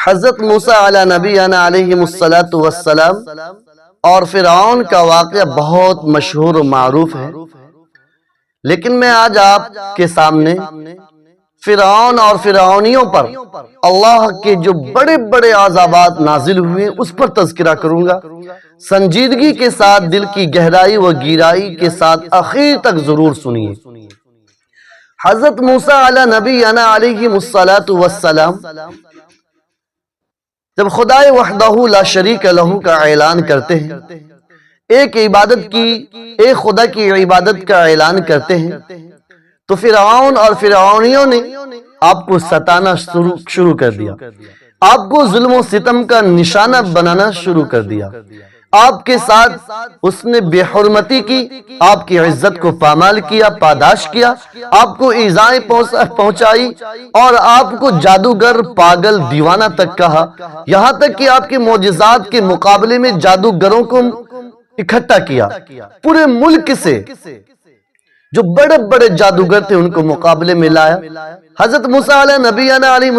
حضرت موسیٰ علیہ نبینا علیہ السلام اور فرعون کا واقعہ بہت مشہور و معروف ہے، لیکن میں آج آپ کے سامنے فرعون اور فرعونیوں پر اللہ کے جو بڑے بڑے عذابات نازل ہوئے اس پر تذکرہ کروں گا۔ سنجیدگی کے ساتھ، دل کی گہرائی و گیرائی کے ساتھ آخر تک ضرور سنیے۔ حضرت موسیٰ علیہ نبینا علیہ السلام جب خدائے وحدہ لا شریک لہ کا اعلان کرتے ہیں، ایک خدا کی عبادت کا اعلان کرتے ہیں، تو فرعون اور فرعونیوں نے آپ کو ستانا شروع کر دیا، آپ کو ظلم و ستم کا نشانہ بنانا شروع کر دیا، آپ کے ساتھ اس نے بے حرمتی کی، آپ کی عزت کو پامال کیا، پاداش کیا، آپ کو ایذائیں پہنچائی اور آپ کو جادوگر، پاگل، دیوانہ تک کہا، یہاں تک کہ آپ کے معجزات کے مقابلے میں جادوگروں کو اکٹھا کیا، پورے ملک سے جو بڑے بڑے جادوگر تھے ان کو مقابلے میں لایا۔ حضرت موسیٰ علیہ نبینا علیہ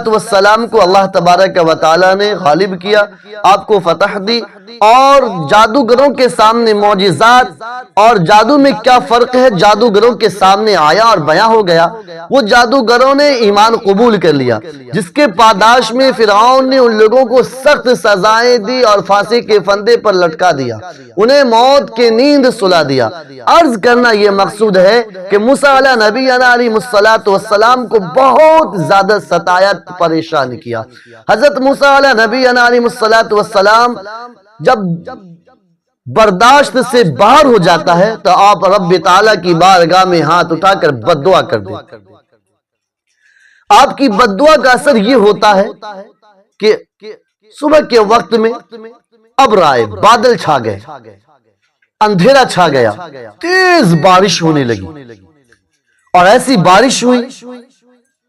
السلام کو اللہ تبارک و تعالی نے غالب کیا، آپ کو فتح دی، اور جادوگروں کے سامنے معجزات اور جادو میں کیا فرق ہے جادوگروں کے سامنے آیا اور بیان ہو گیا۔ وہ جادوگروں نے ایمان قبول کر لیا، جس کے پاداش میں فرعون نے ان لوگوں کو سخت سزائیں دی اور پھانسی کے پھندے پر لٹکا دیا، انہیں موت کی نیند سلا دیا۔ عرض کرنا یہ مقصود ہے کہ موسیٰ علیہ نبینا علیہ السلام کو بہت زیادہ ستایا، پریشان کیا۔ حضرت موسیٰ علیہ نبینا علیہ السلام جب برداشت سے باہر ہو جاتا ہے تو آپ رب تعالیٰ کی بارگاہ میں ہاتھ اٹھا کر بد دعا کر دیں۔ آپ کی بد دعا کا اثر یہ ہوتا ہے کہ صبح کے وقت میں ابر آئے، بادل چھا گئے، اندھیرا چھا گیا، تیز بارش ہونے لگی، اور ایسی بارش ہوئی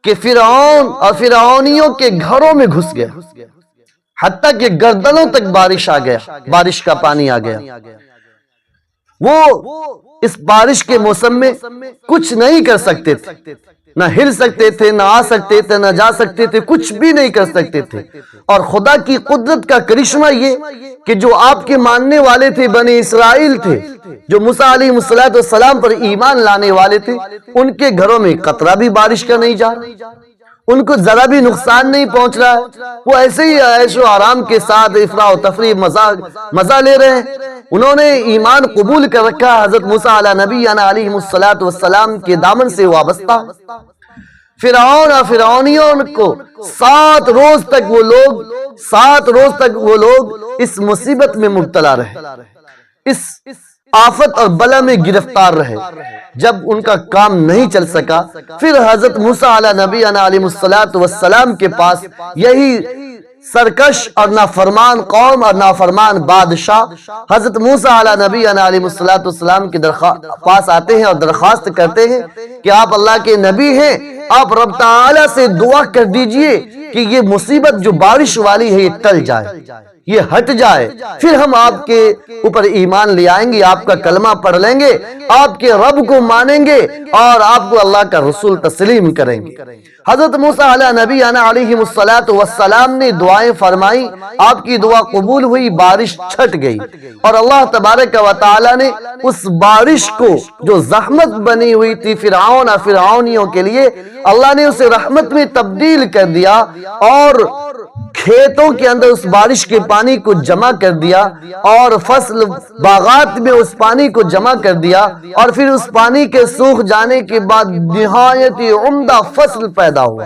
کہ فرعون اور فرعونیوں کے گھروں میں گھس گیا، حتیٰ کہ گردنوں تک بارش کا پانی آ گیا۔ وہ اس بارش کے موسم میں کچھ نہیں کر سکتے تھے، نہ ہل سکتے تھے، نہ آ سکتے تھے، نہ جا سکتے تھے، کچھ بھی نہیں کر سکتے تھے۔ اور خدا کی قدرت کا کرشمہ یہ کہ جو آپ کے ماننے والے تھے، بنی اسرائیل تھے، جو موسیٰ علیہ السلام پر ایمان لانے والے تھے، ان کے گھروں میں قطرہ بھی بارش کا نہیں جا رہا، ان کو ذرا بھی نقصان نہیں پہنچ رہا ہے، وہ ایسے ہی عیش و آرام کے ساتھ افراح و تفریح مزہ لے رہے ہیں۔ انہوں نے ایمان قبول کر رکھا، حضرت موسیٰ علیہ نبینا علیہ السلام کے دامن سے وابستہ۔ فرعون اور فرعونیوں کو 7 روز تک وہ لوگ اس مصیبت میں مبتلا رہے، اس آفت اور بلا میں گرفتار رہے۔ جب ان کا کام نہیں چل سکا، پھر حضرت موسیٰ علیہ نبینا علیہ السلام کے پاس یہی سرکش اور نافرمان قوم اور نافرمان بادشاہ حضرت موسیٰ علیہ نبینا علیہ السلام کے پاس آتے ہیں اور درخواست کرتے ہیں کہ آپ اللہ کے نبی ہیں، آپ رب تعالیٰ سے دعا کر دیجئے کہ یہ مصیبت جو بارش والی ہے یہ ٹل جائے، یہ ہٹ جائے، پھر ہم آپ کے اوپر ایمان لے آئیں گے، آپ کا کلمہ پڑھ لیں گے، آپ کے رب کو مانیں گے اور آپ کو اللہ کا رسول تسلیم کریں گے۔ حضرت موسیٰ علیہ نبینا علیہ السلام نے دعائیں فرمائی، آپ کی دعا قبول ہوئی، بارش چھٹ گئی، اور اللہ تبارک و تعالی نے اس بارش کو جو زحمت بنی ہوئی تھی فرعون اور فرعونیوں کے لیے، اللہ نے اسے رحمت میں تبدیل کر دیا، اور کھیتوں کے اندر اس بارش کے پانی کو جمع کر دیا، اور فصل باغات میں اس پانی کو جمع کر دیا، اور پھر اس پانی کے سوکھ جانے کے بعد نہایت عمدہ فصل پیدا ہوا۔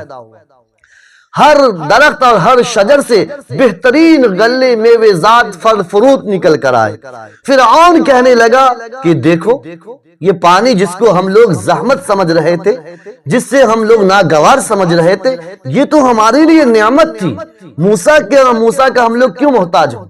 ہر درخت اور ہر شجر سے بہترین غلے، میوے زاد، پھل فروٹ نکل کر آئے۔ فرعون کہنے لگا کہ دیکھو، یہ پانی جس کو ہم لوگ زحمت سمجھ رہے تھے، جس سے ہم لوگ ناگوار سمجھ رہے تھے، یہ تو ہمارے لیے نعمت تھی۔ موسیٰ کا ہم لوگ کیوں محتاج ہوں؟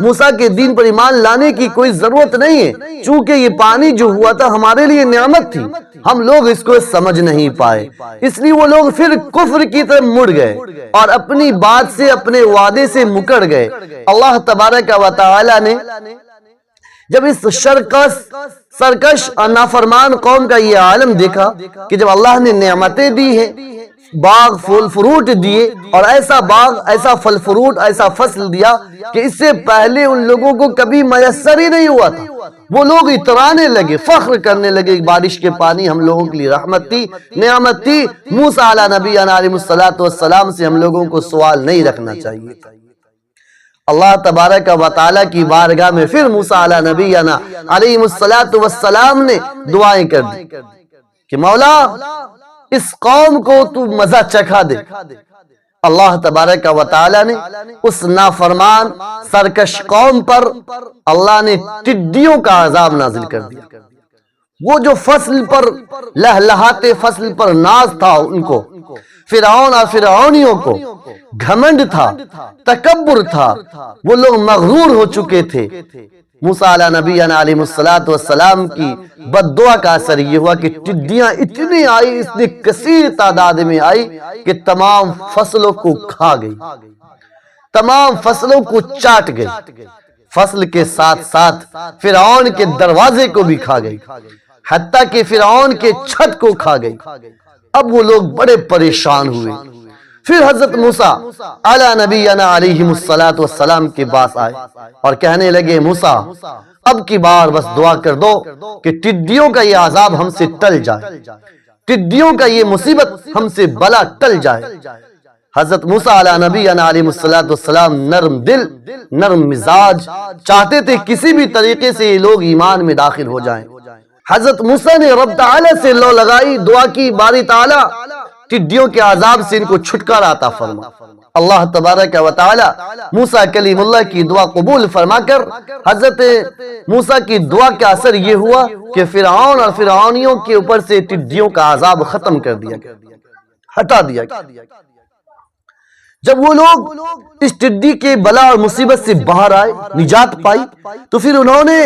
موسیٰ کے دین پر ایمان لانے کی کوئی ضرورت نہیں ہے، چونکہ یہ پانی جو ہوا تھا ہمارے لیے نعمت تھی، ہم لوگ اس کو سمجھ نہیں پائے، اس لیے وہ لوگ پھر کفر کی طرف مڑ گئے اور اپنی بات سے، اپنے وعدے سے مکر گئے۔ اللہ تبارک و تعالی نے جب اس سرکش اور نافرمان قوم کا یہ عالم دیکھا کہ جب اللہ نے نعمتیں دی ہیں، باغ پھول فروٹ دیے اور ایسا باغ، ایسا پھل فروٹ، ایسا فصل دیا کہ اس سے پہلے ان لوگوں کو کبھی میسر ہی نہیں ہوا تھا۔ وہ لوگ اترانے لگے، فخر کرنے لگے، بارش کے پانی ہم لوگوں کے لیے رحمت تھی، نعمت تھی۔ موسیٰ علیہ نبینا علیہ السلام سے ہم لوگوں کو سوال نہیں رکھنا چاہیے تھا۔ اللہ تبارک و تعالیٰ کی بارگاہ میں پھر موسیٰ علیہ نبینا علیہ السلام نے دعائیں کر دی کہ مولا اس قوم کو تو مزہ چکھا دے۔ اللہ تبارک و تعالیٰ نے اس نافرمان سرکش قوم پر اللہ نے ٹڈیوں کا عذاب نازل کر دیا۔ وہ جو فصل پر لہلہاتے، فصل پر ناز تھا ان کو، فرعون اور فرعونیوں کو گھمنڈ تھا، تکبر تھا، وہ لوگ مغرور ہو چکے تھے۔ موسیٰ علیہ نبینا علیہ السلام کی بد دعا کا اثر یہ ہوا کہ ٹڈیاں اتنی آئی، اتنی کثیر تعداد میں آئی کہ تمام فصلوں کو کھا گئی، تمام فصلوں کو چاٹ گئی، فصل کے ساتھ ساتھ فرعون کے دروازے کو بھی کھا گئی، حتیٰ کہ فرعون کے چھت کو کھا گئی۔ اب وہ لوگ بڑے پریشان ہوئے۔ پھر حضرت موسیٰ علیہ نبینا علیہ السلام کے پاس آئے اور کہنے لگے موسیٰ اب کی بار بس دعا کر دو کہ ٹڈیوں کا یہ عذاب ہم سے ٹل جائے، ٹڈیوں کا یہ مصیبت ہم سے بلا ٹل جائے۔ حضرت موسیٰ علیہ نبینا علیہ السلام نرم دل، نرم مزاج، چاہتے تھے کسی بھی طریقے سے یہ لوگ ایمان میں داخل ہو جائیں۔ حضرت موسیٰ نے رب تعالیٰ سے لو لگائی، دعا کی باری تعالیٰ ٹڈیوں کے عذاب سے ان کو چھٹکارا عطا فرما۔ اللہ تبارک و تعالیٰ موسیٰ کلیم اللہ کی دعا قبول فرما کر حضرت موسیٰ کی دعا کا اثر یہ ہوا کہ فرعون اور فرعونیوں کے اوپر سے ٹڈیوں کا عذاب ختم کر دیا گیا، ہٹا دیا گیا۔ جب وہ لوگ اس ٹڈی کے بلا اور مصیبت سے باہر آئے، نجات پائی، تو پھر انہوں نے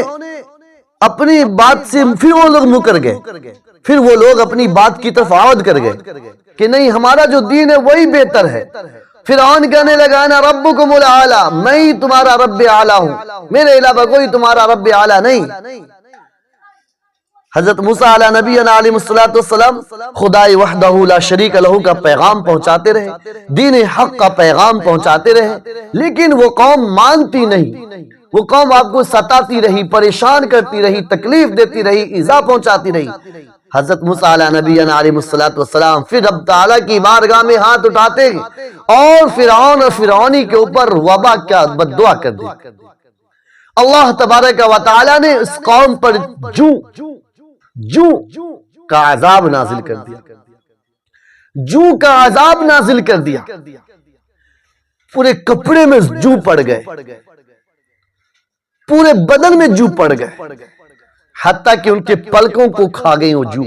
اپنی بات سے پھر وہ لوگ مکر گئے، پھر وہ لوگ اپنی بات کی طرف عود کر گئے کہ نہیں ہمارا جو دین ہے وہی بہتر ہے۔ فرعون کہنے لگا انا ربکم الاعلی، میں ہی تمہارا رب اعلی ہوں، میرے علاوہ کوئی تمہارا رب اعلی نہیں۔ حضرت موسیٰ علیہ نبینا علیہ السلام خدائے وحدہ لا شریک لہ کا پیغام پہنچاتے رہے، دین حق کا پیغام پہنچاتے رہے، لیکن وہ قوم مانتی نہیں۔ وہ قوم آپ کو ستاتی رہی، پریشان کرتی رہی، تکلیف دیتی رہی، ایذا پہنچاتی رہی۔ حضرت موسیٰ علیہ نبینا علیہ السلام پھر رب تعالیٰ کی بارگاہ میں ہاتھ اٹھاتے ہیں اور فرعون اور فرعونی کے اوپر وبا کا بد دعا کر دی۔ اللہ تبارک و تعالیٰ نے اس قوم پر جو کا عذاب نازل کر دیا، جو کا عذاب نازل کر دیا، پورے کپڑے میں جو پڑ گئے، پورے بدن میں جو پڑ گئے، حتیٰ کہ ان کے پلکوں کو کھا گئی وہ جو،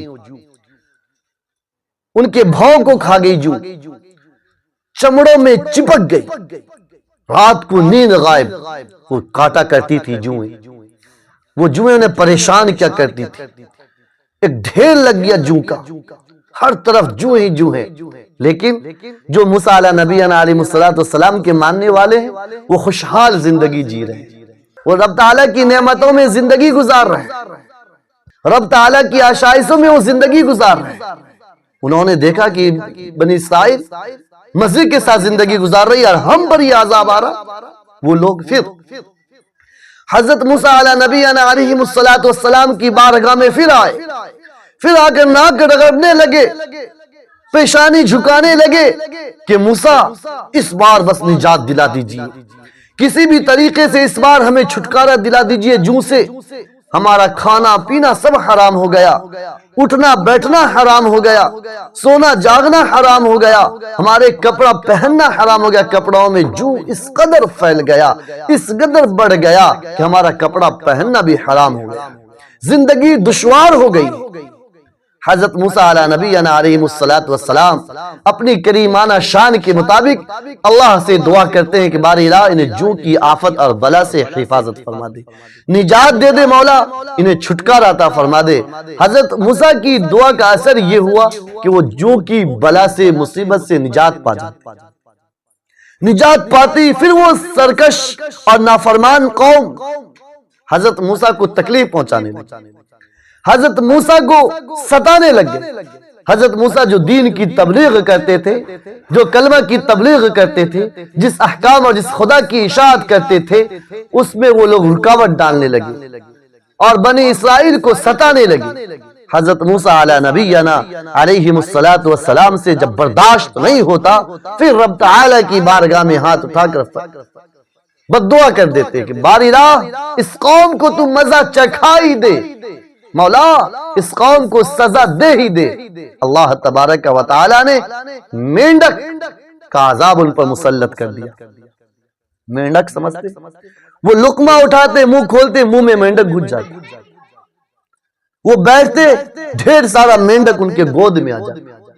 ان کے بھاؤں کو کھا گئی جو، چمڑوں میں چپک گئی، رات کو نیند غائب، وہ کاٹا کرتی تھی جوئیں، وہ جوئیں انہیں پریشان کیا کرتی تھی، ایک ڈھیر لگ گیا جو کا، ہر طرف جو ہی جو ہے۔ لیکن جو موسیٰ علیہ نبینا علیہ السلام کے ماننے والے ہیں وہ خوشحال زندگی جی رہے ہیں، وہ رب تعالیٰ کی نعمتوں میں زندگی گزار رہے ہیں، رب تعالیٰ کی آشائشوں میں وہ زندگی گزار رہے ہیں۔ انہوں نے دیکھا کہ بنی اسرائیل مزے کے ساتھ زندگی گزار رہی ہے اور ہم پر یہ عذاب آ رہا۔ وہ لوگ پھر حضرت موسیٰ علیہ نبینا علیہ السلام کی بارگاہ میں پھر آئے، پھر آ کر ناک رگڑنے لگے، پیشانی جھکانے لگے کہ موسیٰ اس بار بس نجات دلا دیجیے، کسی بھی طریقے سے اس بار ہمیں چھٹکارا دلا دیجئے جو سے، ہمارا کھانا پینا سب حرام ہو گیا، اٹھنا بیٹھنا حرام ہو گیا، سونا جاگنا حرام ہو گیا، ہمارے کپڑا پہننا حرام ہو گیا، کپڑوں میں جو اس قدر پھیل گیا، اس قدر بڑھ گیا کہ ہمارا کپڑا پہننا بھی حرام ہو گیا، زندگی دشوار ہو گئی۔ حضرت موسیٰ علیہ نبینا علیہ السلام اپنی کریمانہ شان کے مطابق اللہ سے دعا کرتے ہیں کہ باری الہ انہیں جو کی آفت اور بلا سے حفاظت فرما دے، نجات دے دے مولا، انہیں چھٹکارا عطا فرما دے۔ حضرت موسیٰ کی دعا کا اثر یہ ہوا کہ وہ جو کی بلا سے مصیبت سے نجات پا جاتے، نجات پاتی۔ پھر وہ سرکش اور نافرمان قوم حضرت موسیٰ کو تکلیف پہنچانے لگے، حضرت موسیٰ کو ستانے لگے، حضرت موسیٰ جو دین کی تبلیغ کرتے تھے، جو کلمہ کی تبلیغ کرتے تھے، جس احکام اور جس خدا کی اطاعت کرتے تھے، اس میں وہ لوگ رکاوٹ ڈالنے لگے اور بنی اسرائیل کو ستانے لگے۔ حضرت موسیٰ علی نبینا علیہ السلام سے جب برداشت نہیں ہوتا، پھر رب تعالیٰ کی بارگاہ میں ہاتھ اٹھا کر بد دعا کر دیتے کہ باری راہ اس قوم کو تو مزہ چکھا ہی دے، مولا اس قوم کو سزا دے ہی دے۔ اللہ تبارک و تعالیٰ نے مینڈک کا عذاب ان پر مسلط کر دیا۔ مینڈک سمجھتے؟ وہ لقمہ اٹھاتے، منہ کھولتے، منہ میں مینڈک گھس جاتے، وہ بیٹھتے، ڈھیر سارا مینڈک ان کے گود میں آ جاتا،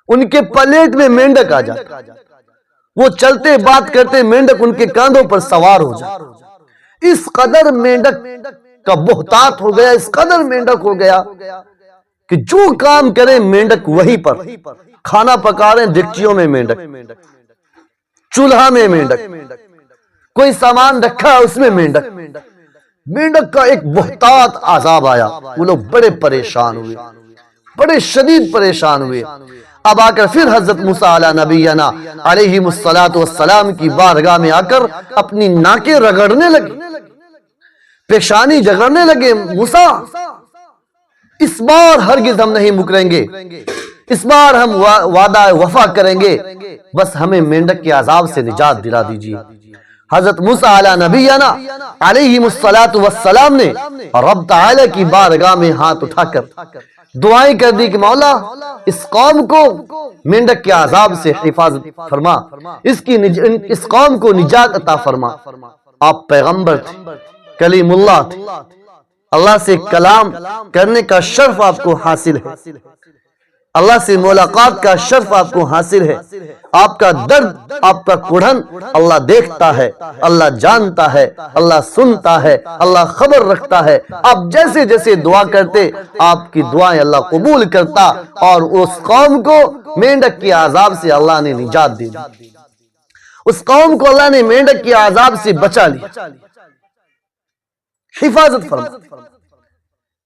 ان کے پلیٹ میں مینڈک آ جاتا، وہ چلتے بات کرتے، مینڈک ان کے کاندھوں پر سوار ہو جاتا۔ اس قدر مینڈک کا بہتات ہو گیا، اس قدر مینڈک ہو گیا کہ جو کام کریں مینڈک وہی پر، کھانا پکا رہے ہیں ڈگچیوں میں مینڈک، چولہا میں مینڈک، کوئی سامان رکھا اس میں مینڈک۔ مینڈک کا ایک بہتات عذاب آیا، وہ لوگ بڑے پریشان ہوئے، بڑے شدید پریشان ہوئے۔ اب آ کر پھر حضرت موسیٰ علی نبینا علیہ السلام کی بارگاہ میں آ کر اپنی ناکیں رگڑنے لگے، پیشانی جگڑنے لگے۔ موسیٰ اس بار ہرگز ہم نہیں مکریں گے، اس بار ہم وعدہ وفا کریں گے، بس ہمیں مینڈک کے عذاب سے نجات دلا دیجیے۔ حضرت موسیٰ علی نبینا علیہ السلام نے رب تعالی کی بارگاہ میں ہاتھ اٹھا کر دعائیں کر دی کہ مولا اس قوم کو مینڈک کے عذاب سے حفاظت فرما، اس قوم کو نجات عطا فرما۔ آپ پیغمبر تھے، کلیم اللہ تھے، اللہ سے کلام کرنے کا شرف آپ کو حاصل ہے، اللہ سے ملاقات کا شرف آپ کو حاصل ہے۔ آپ کا درد، آپ کا کڑھن اللہ دیکھتا ہے، اللہ جانتا ہے، اللہ سنتا ہے، اللہ خبر رکھتا ہے۔ آپ جیسے جیسے دعا کرتے، آپ کی دعائیں اللہ قبول کرتا، اور اس قوم کو مینڈک کے عذاب سے اللہ نے نجات دی، اس قوم کو اللہ نے مینڈک کے عذاب سے بچا لیا، حفاظت فرما۔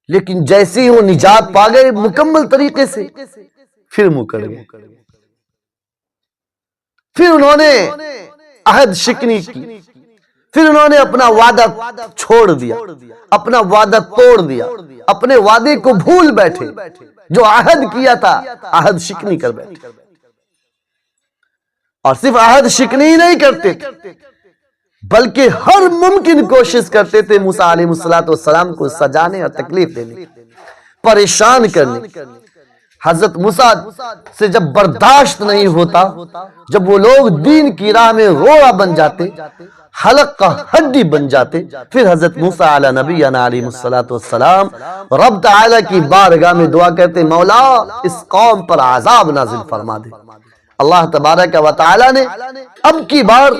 لیکن جیسے ہی وہ نجات پا گئے مکمل طریقے سے، پھر مکر گئے، پھر انہوں نے عہد شکنی کی، پھر انہوں نے اپنا وعدہ چھوڑ دیا، اپنا وعدہ توڑ دیا، اپنے وعدے کو بھول بیٹھے، جو عہد کیا تھا عہد شکنی کر بیٹھے، اور صرف عہد شکنی نہیں کرتے تھے بلکہ ہر ممکن کوشش کرتے تھے موسیٰ علیہ السلام کو سجانے اور تکلیف دینے، پریشان کرنے۔ حضرت موسیٰ سے جب برداشت نہیں ہوتا، جب وہ لوگ دین کی راہ میں روڑا بن جاتے، حلق کا ہڈی بن جاتے، پھر حضرت موسیٰ علیہ نبینا علیہ السلام رب تعالیٰ کی بارگاہ میں دعا کرتے، مولا اس قوم پر عذاب نازل فرما دے۔ اللہ تبارک و تعالیٰ نے اب کی بار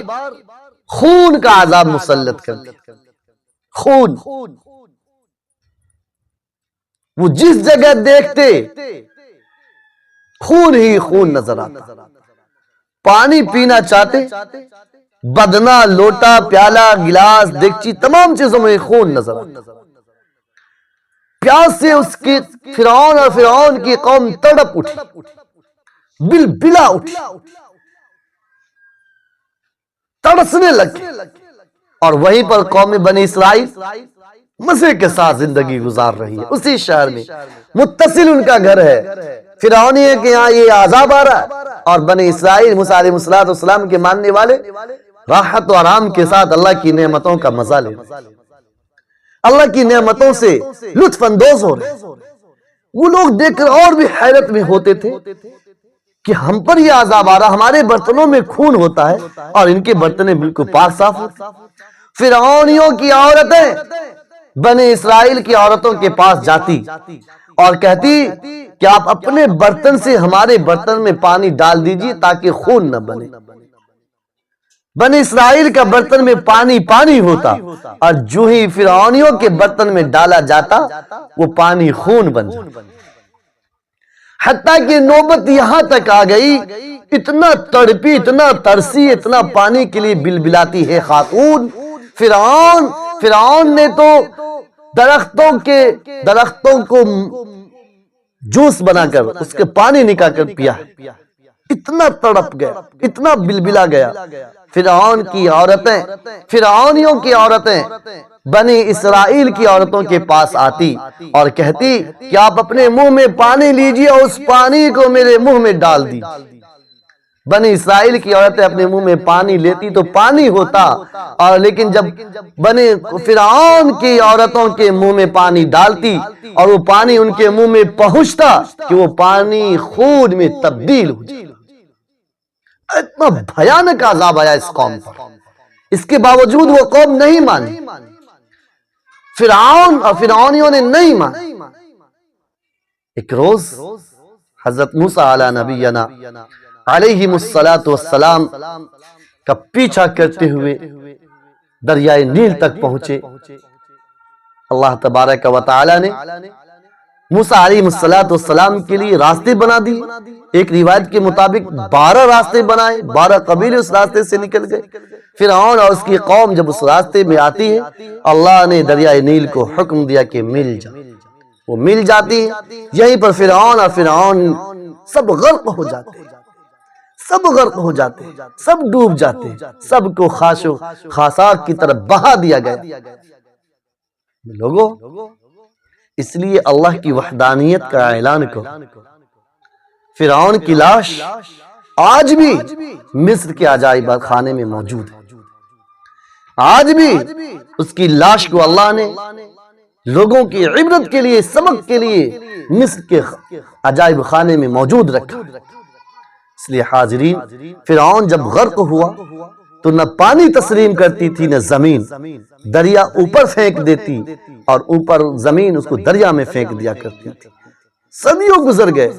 خون کا عذاب مسلط کر دیا۔ خون، وہ جس جگہ دیکھتے خون ہی خون نظر آتا، پانی پینا چاہتے، بدنا، لوٹا، پیالہ، گلاس، دیگچی، تمام چیزوں میں خون نظر آتا۔ پیاس سے اس کی فرعون اور فرعون کی قوم تڑپ اٹھی، بلبلا اٹھی، تڑسنے لگے، اور وہیں پر قوم بنی اسرائیل مزے کے ساتھ زندگی گزار رہی ہے۔ اسی شہر میں متصل ان کا گھر ہے، فرعونی ہے کہ یہاں یہ عذاب آ رہا ہے، اور بنی اسرائیل موسیٰ علیہ السلام کے ماننے والے راحت و آرام کے ساتھ اللہ کی نعمتوں کا مزہ لے رہے، اللہ کی نعمتوں سے لطف اندوز ہو رہے۔ وہ لوگ دیکھ کر اور بھی حیرت میں ہوتے تھے کہ ہم پر یہ عذاب آ رہا، ہمارے برتنوں میں خون ہوتا ہے اور ان کے برتنیں بالکل پاک صاف ہوتے۔ فرعونیوں کی عورتیں بنی اسرائیل کی عورتوں کے پاس جاتی اور کہتی کہ آپ اپنے برتن سے ہمارے برتن میں پانی ڈال دیجیے تاکہ خون نہ بنے۔ بنی اسرائیل کا برتن میں پانی پانی ہوتا، اور جو ہی فرعونیوں کے برتن میں ڈالا جاتا وہ پانی خون بن جاتا۔ حتیٰ کہ نوبت یہاں تک آ گئی، اتنا تڑپی، اتنا ترسی، اتنا پانی کے لیے بلبلاتی ہے خاتون۔ فرعون نے تو درختوں کو جوس بنا کر اس کے پانی نکال کر پیا، اتنا تڑپ گیا، اتنا بلبلا گیا۔ فرعون کی عورتیں، فرعونیوں کی عورتیں بنی اسرائیل کی عورتوں کے پاس آتی اور کہتی کہ آپ اپنے منہ میں پانی لیجئے اور اس پانی کو میرے منہ میں ڈال دی۔ بنی اسرائیل کی عورتیں اپنے منہ میں پانی لیتی تو پانی ہوتا، اور لیکن جب بنی فرعون کی عورتوں کے منہ میں پانی ڈالتی اور وہ پانی ان کے منہ میں پہنچتا کہ وہ پانی خون میں تبدیل ہو جاتا۔ اتنا بھیانک عذاب آیا اس قوم پر، اس کے باوجود وہ قوم نہیں مانی، فرعون اور فرعونیوں نے نہیں مانی۔ ایک روز حضرت موسیٰ علیہ نبینا علیہ السلام کا پیچھا کرتے ہوئے دریائے نیل تک پہنچے۔ اللہ تبارک و تعالی نے موسیٰ علیہ السلام کے لیے راستے بنا دی۔ ایک روایت کے مطابق 12 راستے بنائے، 12 قبیلے اس راستے سے نکل گئے۔ فرعون اور اس کی قوم جب اس راستے میں آتی ہے، اللہ نے دریائے نیل کو حکم دیا کہ مل جا، وہ مل جاتی ہے۔ یہیں پر فرعون اور فرعون سب غرق ہو جاتے ہیں، سب غرق ہو جاتے ہیں، سب ڈوب جاتے ہیں، سب کو خاش و خاشاک کی طرف بہا دیا گیا۔ لوگوں، اس لیے اللہ کی وحدانیت کا اعلان کرو۔ فرعون کی لاش آج بھی مصر کے عجائب خانے میں موجود ہے، آج بھی اس کی لاش کو اللہ نے لوگوں کی عبرت کے لیے، سبق کے لیے مصر کے عجائب خانے میں موجود رکھا۔ اس لیے حاضرین، فرعون جب غرق ہوا تو نہ پانی تسلیم کرتی تھی نہ زمین، دریا اوپر پھینک دیتی اور اوپر زمین اس کو دریا میں پھینک دیا کرتی تھی۔ صدیوں گزر گئے،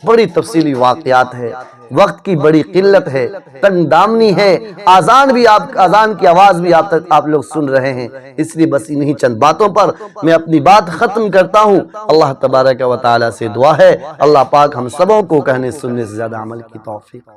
بڑی تفصیلی واقعات ہے، وقت کی بڑی قلت ہے، تنگ دامنی ہے، آذان کی آواز بھی آپ لوگ سن رہے ہیں، اس لیے بس انہی چند باتوں پر میں اپنی بات ختم کرتا ہوں۔ اللہ تبارک و تعالی سے دعا ہے اللہ پاک ہم سبوں کو کہنے سننے سے زیادہ عمل کی توفیق۔